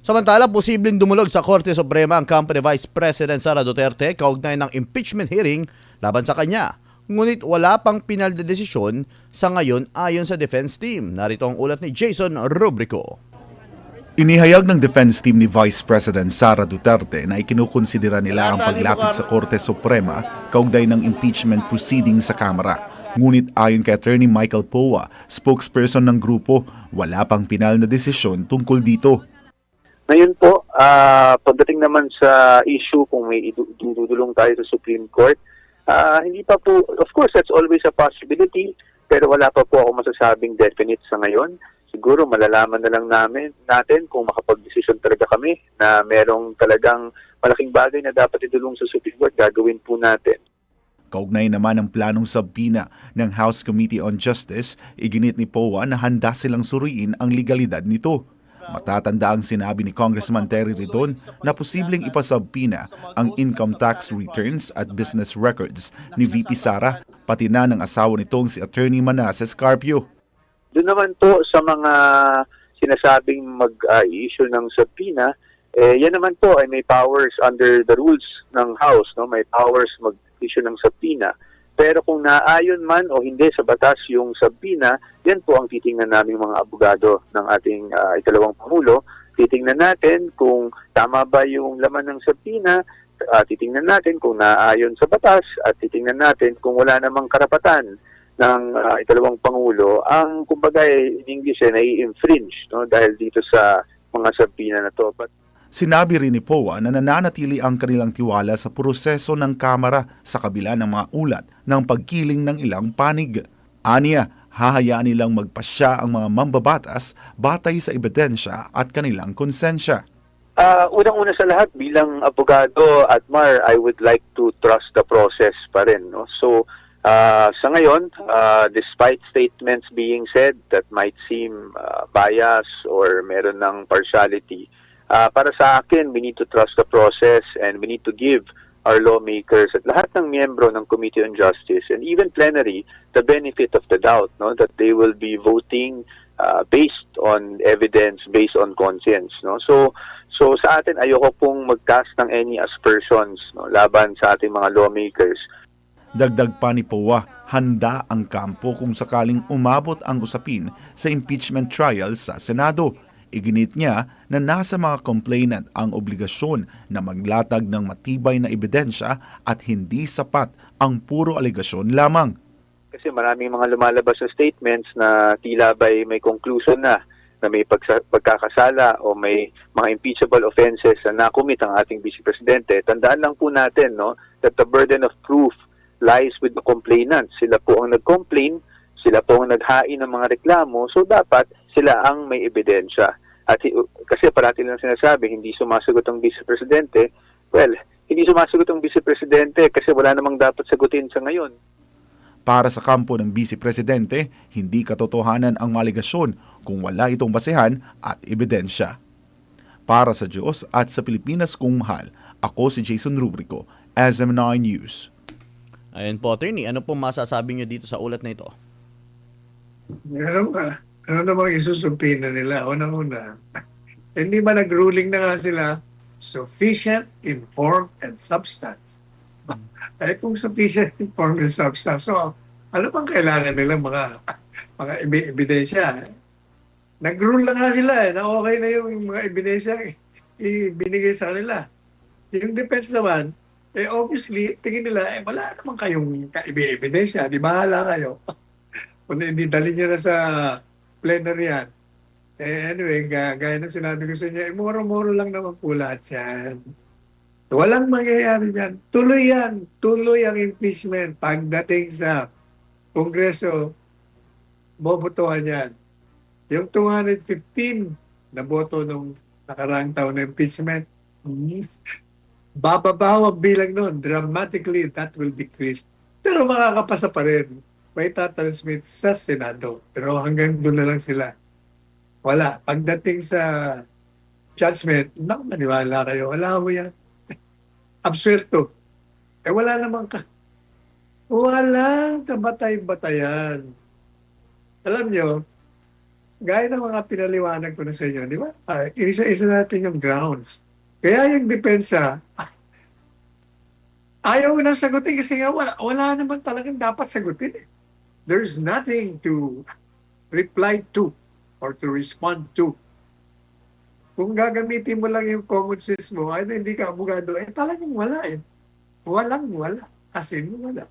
Samantala, posibleng dumulog sa Korte Suprema ang company Vice President Sara Duterte kaugnay ng impeachment hearing laban sa kanya. Ngunit wala pang pinal na desisyon sa ngayon ayon sa defense team. Narito ang ulat ni Jason Rubrico. Inihayag ng defense team ni Vice President Sara Duterte na ikinukonsidera nila ang paglapit sa Korte Suprema kaugnay ng impeachment proceedings sa Kamara. Ngunit ayon kay Attorney Michael Poa, spokesperson ng grupo, wala pang pinal na desisyon tungkol dito. Ngayon po, pagdating naman sa issue kung may idudulong tayo sa Supreme Court, hindi pa po, of course, that's always a possibility, pero wala pa po ako masasabing definite sa ngayon. Siguro malalaman na lang natin kung makapag-desisyon talaga kami na merong talagang malaking bagay na dapat idulong sa Supreme Court, gagawin po natin. Kaugnay naman ang planong subpina ng House Committee on Justice, iginit ni Poa na handa silang suriin ang legalidad nito. Matatanda ang sinabi ni Congressman Terry Ridon na posibleng ipasubpina ang income tax returns at business records ni VP Sara, pati na ng asawa nitong si Attorney Manasseh Carpio. Doon naman po sa mga sinasabing mag-issue ng subpoena, yan naman po ay may powers under the rules ng House, no? May powers mag-issue ng subpoena. Pero kung naayon man o hindi sa batas yung subpoena, yan po ang titingnan naming mga abogado ng ating ikalawang Pangulo. Titingnan natin kung tama ba yung laman ng subpoena, titingnan natin kung naayon sa batas, at titingnan natin kung wala namang karapatan ng ikalawang Pangulo ang kumbaga in English nai-infringe, no, dahil dito sa mga subpoena na to. Sinabi rin ni Poa na nananatili ang kanilang tiwala sa proseso ng Kamara sa kabila ng mga ulat ng pagkiling ng ilang panig. Aniya, hahayaan nilang magpasya ang mga mambabatas batay sa ebidensya at kanilang konsensya. Unang-una sa lahat, bilang abogado at Mar, I would like to trust the process pa rin. No? So, sa ngayon, despite statements being said that might seem bias or meron ng partiality, para sa akin, we need to trust the process and we need to give our lawmakers at lahat ng miyembro ng Committee on Justice and even plenary the benefit of the doubt, no, that they will be voting based on evidence, based on conscience, no. So sa atin, ayoko pong mag-cast ng any aspersions, no, laban sa ating mga lawmakers. Dagdag pa ni Poa, handa ang kampo kung sakaling umabot ang usapin sa impeachment trial sa Senado. Iginit niya na nasa mga complainant ang obligasyon na maglatag ng matibay na ebidensya at hindi sapat ang puro alegasyon lamang. Kasi maraming mga lumalabas na statements na tila ba'y may conclusion na may pagkakasala o may mga impeachable offenses na nakumit ang ating Vice Presidente. Tandaan lang po natin, no, that the burden of proof lies with the complainants. Sila po ang nag-complain, sila po ang naghain ng mga reklamo, so dapat sila ang may ebidensya. At kasi parati lang sinasabi, hindi sumasagot ang Vice Presidente. Well, hindi sumasagot ang Vice Presidente kasi wala namang dapat sagutin sa ngayon. Para sa kampo ng Vice Presidente, hindi katotohanan ang maligasyon kung wala itong basehan at ebidensya. Para sa Diyos at sa Pilipinas kung mahal, ako si Jason Rubrico, SM9 News. Ayun po, attorney, ano po masasabi niyo dito sa ulat na ito? Ano namang isusupina nila? Unang-una, hindi ba nag-ruling na nga sila sufficient in form and substance? Eh kung sufficient in form and substance, so ano bang kailangan nila mga ebidensya? Nag-rule na nga sila na okay na yung mga ebidensya ibinigay sa kanila. Yung defense naman, obviously, tingin nila, wala naman kayong ebidensya, di bahala kayo. Kung hindi dali niya na sa plenary yan. Anyway, gaya na sinabi ko sa inyo, moro-moro lang naman po lahat yan. Walang mangyayari yan. Tuloy ang impeachment. Pagdating sa Kongreso, bobotohan yan. Yung 215 na boto nung nakaraang taon na impeachment, bababaw ang bilang noon. Dramatically, that will decrease. Pero makakapasa pa rin. May tatransmit sa Senado. Pero hanggang doon na lang sila. Wala. Pagdating sa judgment, maniwala kayo. Wala mo yan. Absuelto. Wala namang walang kabatay-batayan. Alam nyo, gaya ng mga pinaliwanag ko na sa inyo, di ba? Isa-isa natin yung grounds. Kaya yung depensa, ayaw na sagutin kasi nga wala naman talagang dapat sagutin. Eh. There's nothing to reply to or to respond to. Kung gagamitin mo lang yung common sense mo, ay hindi ka abogado, eh talagang wala eh. Walang wala. As in, wala.